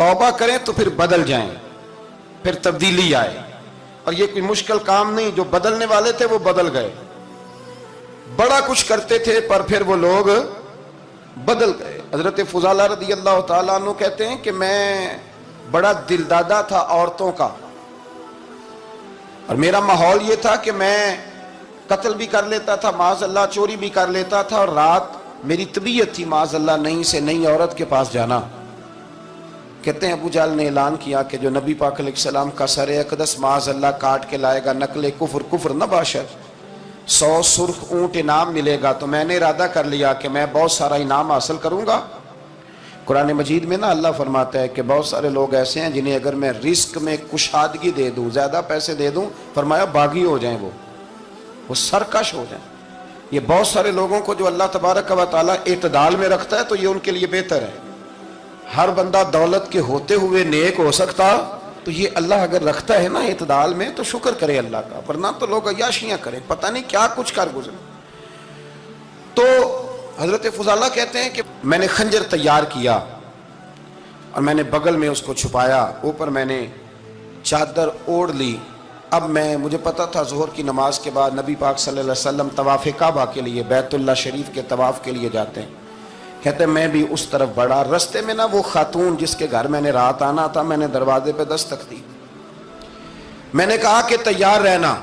توبہ کریں تو پھر بدل جائیں، پھر تبدیلی آئے. اور یہ کوئی مشکل کام نہیں، جو بدلنے والے تھے وہ بدل گئے. بڑا کچھ کرتے تھے پر پھر وہ لوگ بدل گئے. حضرت فضالہ رضی اللہ تعالیٰ عنہ کہتے ہیں کہ میں بڑا دل دادا تھا عورتوں کا، اور میرا ماحول یہ تھا کہ میں قتل بھی کر لیتا تھا، معاذ اللہ چوری بھی کر لیتا تھا، اور رات میری طبیعت تھی معاذ اللہ نئی سے نئی عورت کے پاس جانا. کہتے ہیں ابو جہل نے اعلان کیا کہ جو نبی پاک علیہ السلام کا سر اقدس معاذ اللہ کاٹ کے لائے گا، نقل کفر کفر نہ باشد، 100 سرخ اونٹ انعام ملے گا. تو میں نے ارادہ کر لیا کہ میں بہت سارا انعام حاصل کروں گا. قرآن مجید میں نا اللہ فرماتا ہے کہ بہت سارے لوگ ایسے ہیں جنہیں اگر میں رزق میں کشادگی دے دوں، زیادہ پیسے دے دوں، فرمایا باغی ہو جائیں، وہ سرکش ہو جائیں. یہ بہت سارے لوگوں کو جو اللہ تبارک و تعالیٰ اعتدال میں رکھتا ہے تو یہ ان کے لیے بہتر ہے. ہر بندہ دولت کے ہوتے ہوئے نیک ہو سکتا، تو یہ اللہ اگر رکھتا ہے نا اعتدال میں تو شکر کرے اللہ کا، ورنہ تو لوگ عیاشیاں کریں، پتہ نہیں کیا کچھ کر گزرے. تو حضرت فضالہ کہتے ہیں کہ میں نے خنجر تیار کیا اور میں نے بغل میں اس کو چھپایا، اوپر میں نے چادر اوڑھ لی. اب مجھے پتا تھا ظہر کی نماز کے بعد نبی پاک صلی اللہ علیہ وسلم طواف کعبہ کے لیے، بیت اللہ شریف کے طواف کے لیے جاتے ہیں. کہتے ہیں میں بھی اس طرف بڑھا. رستے میں نا وہ خاتون جس کے گھر میں نے رات آنا تھا، میں نے دروازے پہ دستک دی. میں نے کہا کہ تیار رہنا،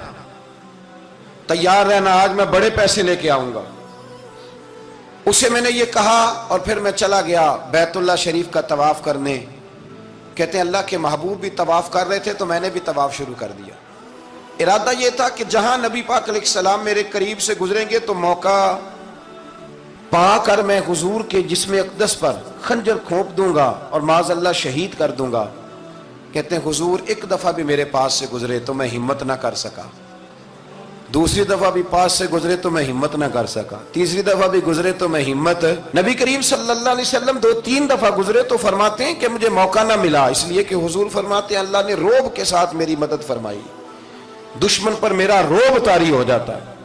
تیار رہنا، آج میں بڑے پیسے لے کے آؤں گا. اسے میں نے یہ کہا اور پھر میں چلا گیا بیت اللہ شریف کا طواف کرنے. کہتے ہیں اللہ کے محبوب بھی طواف کر رہے تھے تو میں نے بھی طواف شروع کر دیا. ارادہ یہ تھا کہ جہاں نبی پاک علیہ السلام میرے قریب سے گزریں گے تو موقع پا کر میں حضور کے جسم اقدس پر خنجر کھونپ دوں گا اور معاذ اللہ شہید کر دوں گا. کہتے ہیں حضور ایک دفعہ بھی میرے پاس سے گزرے تو میں ہمت نہ کر سکا، دوسری دفعہ بھی پاس سے گزرے تو میں ہمت نہ کر سکا، تیسری دفعہ بھی گزرے تو میں ہمت. نبی کریم صلی اللہ علیہ وسلم 2-3 دفعہ گزرے تو فرماتے ہیں کہ مجھے موقع نہ ملا، اس لیے کہ حضور فرماتے ہیں اللہ نے روب کے ساتھ میری مدد فرمائی، دشمن پر میرا روب طاری ہو جاتا ہے.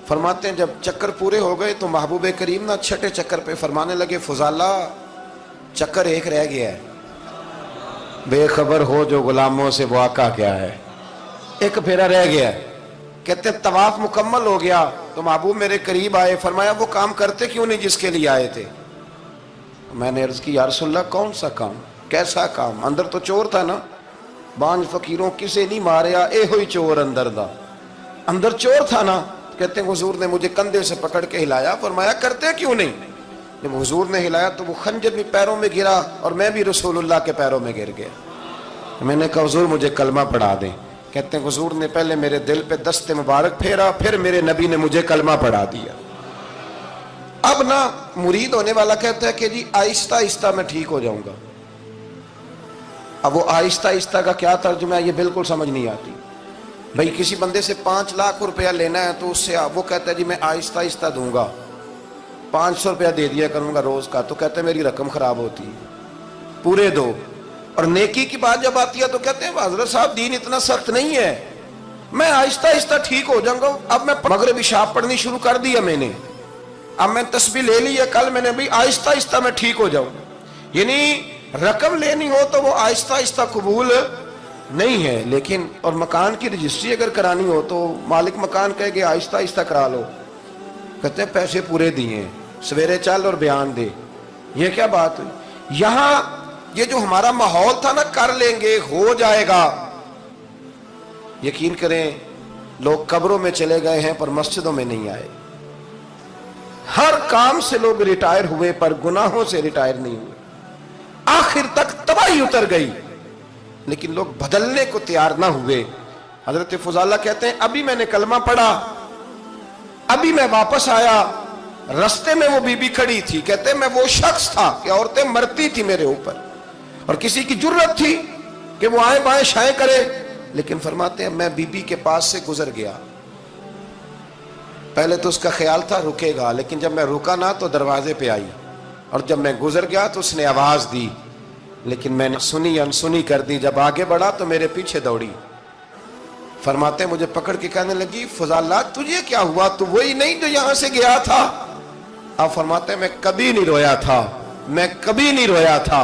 فرماتے ہیں جب چکر پورے ہو گئے تو محبوب کریم نہ چھٹے چکر پہ فرمانے لگے فضالہ چکر ایک رہ گیا ہے، بے خبر ہو جو غلاموں سے وہ آقا کیا ہے، ایک پھیرا رہ گیا ہے. کہتے ہیں طواف مکمل ہو گیا تو محبوب میرے قریب آئے، فرمایا وہ کام کرتے کیوں نہیں جس کے لیے آئے تھے. میں نے عرض کی یا رسول اللہ کون سا کام، کیسا کام؟ اندر تو چور تھا نا، بانج فقیروں کسے نہیں ماریا، اے ہوئی چور اندر دا، اندر چور تھا نا. کہتے ہیں حضور نے مجھے کندھے سے پکڑ کے ہلایا، فرمایا کرتے کیوں نہیں؟ جب حضور نے ہلایا تو وہ خنجر بھی پیروں میں گرا اور میں بھی رسول اللہ کے پیروں میں گر گیا. میں نے کہا حضور مجھے کلمہ پڑھا دیں. کہتے ہیں حضور نے پہلے میرے دل پہ دست مبارک پھیرا، پھر میرے نبی نے مجھے کلمہ پڑھا دیا. اب نا مرید ہونے والا کہتا ہے کہ جی آہستہ آہستہ میں ٹھیک ہو جاؤں گا. اب وہ آہستہ آہستہ کا کیا ترجمہ ہے یہ بالکل سمجھ نہیں آتی. بھئی کسی بندے سے 5 لاکھ روپیہ لینا ہے تو اس سے وہ کہتا ہے جی میں آہستہ آہستہ دوں گا، 500 روپیہ دے دیا کروں گا روز کا، تو کہتے ہیں میری رقم خراب ہوتی ہے، پورے دو. اور نیکی کی بات جب آتی ہے تو کہتے ہیں حضرت صاحب دین اتنا سخت نہیں ہے، میں آہستہ آہستہ ٹھیک ہو جاؤں گا. اب میں مغربی شاپ پڑھنی شروع کر دیا میں نے، اب میں تسبیح لے لی ہے، کل میں نے بھی آہستہ آہستہ میں ٹھیک ہو جاؤں. یعنی رقم لینی ہو تو وہ آہستہ آہستہ قبول نہیں ہے. لیکن اور مکان کی رجسٹری اگر کرانی ہو تو مالک مکان کہے کہ آہستہ آہستہ کرا لو. کہتے ہیں پیسے پورے دیے، سویرے چل اور بیان دے. یہ کیا بات ہوئی؟ یہاں یہ جو ہمارا ماحول تھا نا کر لیں گے ہو جائے گا، یقین کریں لوگ قبروں میں چلے گئے ہیں پر مسجدوں میں نہیں آئے. ہر کام سے لوگ ریٹائر ہوئے پر گناہوں سے ریٹائر نہیں ہوئے. آخر تک تباہی اتر گئی لیکن لوگ بدلنے کو تیار نہ ہوئے. حضرت فضالہ کہتے ہیں ابھی میں نے کلمہ پڑھا، ابھی میں واپس آیا، رستے میں وہ بی بی کھڑی تھی. کہتے ہیں میں وہ شخص تھا کہ عورتیں مرتی تھی میرے اوپر اور کسی کی جرت تھی کہ وہ آئیں بائیں شائیں کرے، لیکن فرماتے ہیں میں بی بی کے پاس سے گزر گیا. پہلے تو اس کا خیال تھا رکے گا، لیکن جب میں رکا نہ تو دروازے پہ آئی، اور جب میں گزر گیا تو اس نے آواز دی، لیکن میں نے سنی انسنی کر دی. جب آگے بڑھا تو میرے پیچھے دوڑی. فرماتے ہیں مجھے پکڑ کے کہنے لگی فضالہ تجھے کیا ہوا، تو وہی نہیں جو یہاں سے گیا تھا؟ اب فرماتے ہیں میں کبھی نہیں رویا تھا، میں کبھی نہیں رویا تھا.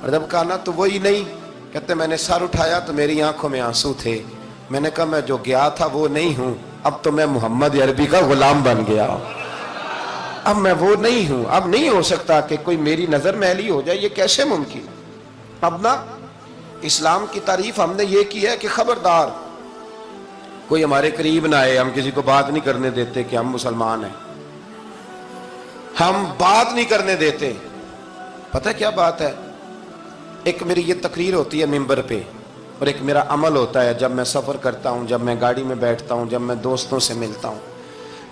اور جب کہا نا تو وہی نہیں، کہتے میں نے سر اٹھایا تو میری آنکھوں میں آنسو تھے، میں نے کہا میں جو گیا تھا وہ نہیں ہوں، اب تو میں محمد عربی کا غلام بن گیا، اب میں وہ نہیں ہوں، اب نہیں ہو سکتا کہ کوئی میری نظر میلی ہو جائے، یہ کیسے ممکن؟ اب نا اسلام کی تعریف ہم نے یہ کی ہے کہ خبردار کوئی ہمارے قریب نہ آئے، ہم کسی کو بات نہیں کرنے دیتے کہ ہم مسلمان ہیں، ہم بات نہیں کرنے دیتے۔ پتہ کیا بات ہے، ایک میری یہ تقریر ہوتی ہے ممبر پہ، اور ایک میرا عمل ہوتا ہے جب میں سفر کرتا ہوں، جب میں گاڑی میں بیٹھتا ہوں، جب میں دوستوں سے ملتا ہوں۔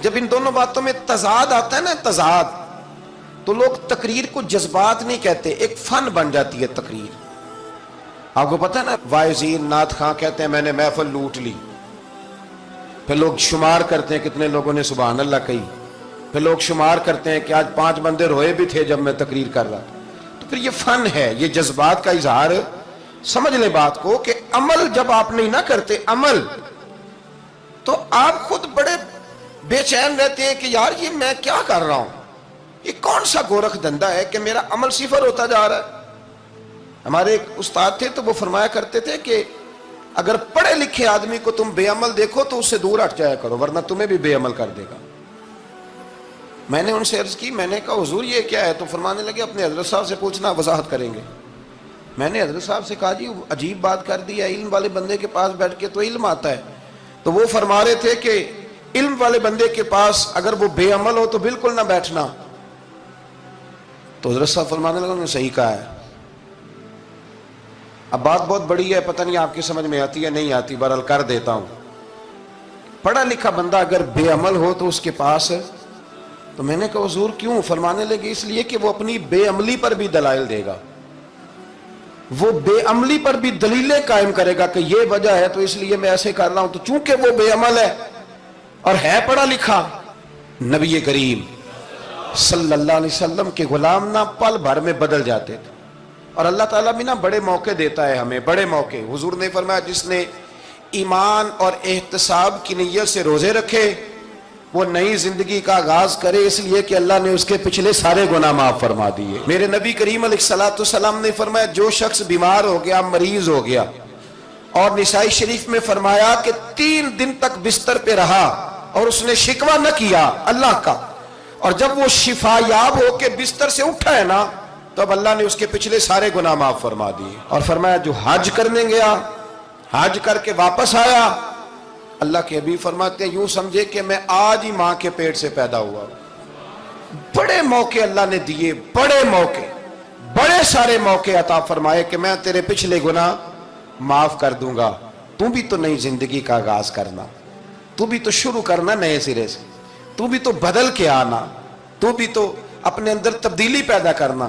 جب ان دونوں باتوں میں تضاد آتا ہے نا، تضاد، تو لوگ تقریر کو جذبات نہیں کہتے، ایک فن بن جاتی ہے تقریر۔ آپ کو پتہ ہے نا، واعظین نعت خواں کہتے ہیں میں نے محفل لوٹ لی، پھر لوگ شمار کرتے ہیں کتنے لوگوں نے سبحان اللہ کہی، پھر لوگ شمار کرتے ہیں کہ آج 5 بندے روئے بھی تھے جب میں تقریر کر رہا تھا۔ تو پھر یہ فن ہے، یہ جذبات کا اظہار۔ سمجھ لیں بات کو کہ عمل جب آپ نہیں نہ کرتے عمل، تو آپ خود بڑے بے چین رہتے ہیں کہ یار یہ میں کیا کر رہا ہوں، یہ کون سا گورکھ دھندا ہے کہ میرا عمل صفر ہوتا جا رہا ہے۔ ہمارے ایک استاد تھے تو وہ فرمایا کرتے تھے کہ اگر پڑھے لکھے آدمی کو تم بے عمل دیکھو تو اس سے دور ہٹ جایا کرو، ورنہ تمہیں بھی بے عمل کر دے گا۔ میں نے ان سے عرض کی، میں نے کہا حضور یہ کیا ہے؟ تو فرمانے لگے اپنے حضرت صاحب سے پوچھنا، وضاحت کریں گے۔ میں نے حضرت صاحب سے کہا جی عجیب بات کر دی ہے، علم والے بندے کے پاس بیٹھ کے تو علم آتا ہے۔ تو وہ فرما رہے تھے کہ علم والے بندے کے پاس اگر وہ بے عمل ہو تو بالکل نہ بیٹھنا۔ تو حضرت صاحب فرمانے لگے انہوں نے صحیح کہا ہے۔ اب بات بہت بڑی ہے، پتہ نہیں آپ کی سمجھ میں آتی ہے نہیں آتی، بہرحال کر دیتا ہوں۔ پڑھا لکھا بندہ اگر بے عمل ہو تو اس کے پاس، تو میں نے کہا حضور کیوں؟ فرمانے لگے اس لیے کہ وہ اپنی بے عملی پر بھی دلائل دے گا، وہ بے عملی پر بھی دلیلیں قائم کرے گا کہ یہ وجہ ہے تو اس لیے میں ایسے کر رہا ہوں۔ تو چونکہ وہ بے عمل ہے اور ہے پڑھا لکھا، نبی کریم صلی اللہ علیہ وسلم کے غلام نہ پل بھر میں بدل جاتے تھے۔ اور اللہ تعالیٰ بھی نا بڑے موقع دیتا ہے ہمیں، بڑے موقع۔ حضور نے فرمایا جس نے ایمان اور احتساب کی نیت سے روزے رکھے وہ نئی زندگی کا آغاز کرے، اس لیے کہ اللہ نے اس کے پچھلے سارے گناہ معاف فرما دیے۔ میرے نبی کریم علیہ السلام نے فرمایا جو شخص بیمار ہو گیا، مریض ہو گیا، اور نسائی شریف میں فرمایا کہ 3 دن تک بستر پہ رہا اور اس نے شکوہ نہ کیا اللہ کا، اور جب وہ شفا یاب ہو کے بستر سے اٹھا ہے نا، تو اب اللہ نے اس کے پچھلے سارے گناہ معاف فرما دیے۔ اور فرمایا جو حج کرنے گیا، حج کر کے واپس آیا، اللہ کے حبیب فرماتے ہیں یوں سمجھے کہ میں آج ہی ماں کے پیٹ سے پیدا ہوا۔ بڑے موقع اللہ نے دیے، بڑے موقع، بڑے سارے موقع عطا فرمائے کہ میں تیرے پچھلے گناہ معاف کر دوں گا، تو بھی تو نئی زندگی کا آغاز کرنا، تو بھی تو شروع کرنا نئے سرے سے، تو بھی تو بدل کے آنا، تو بھی تو اپنے اندر تبدیلی پیدا کرنا۔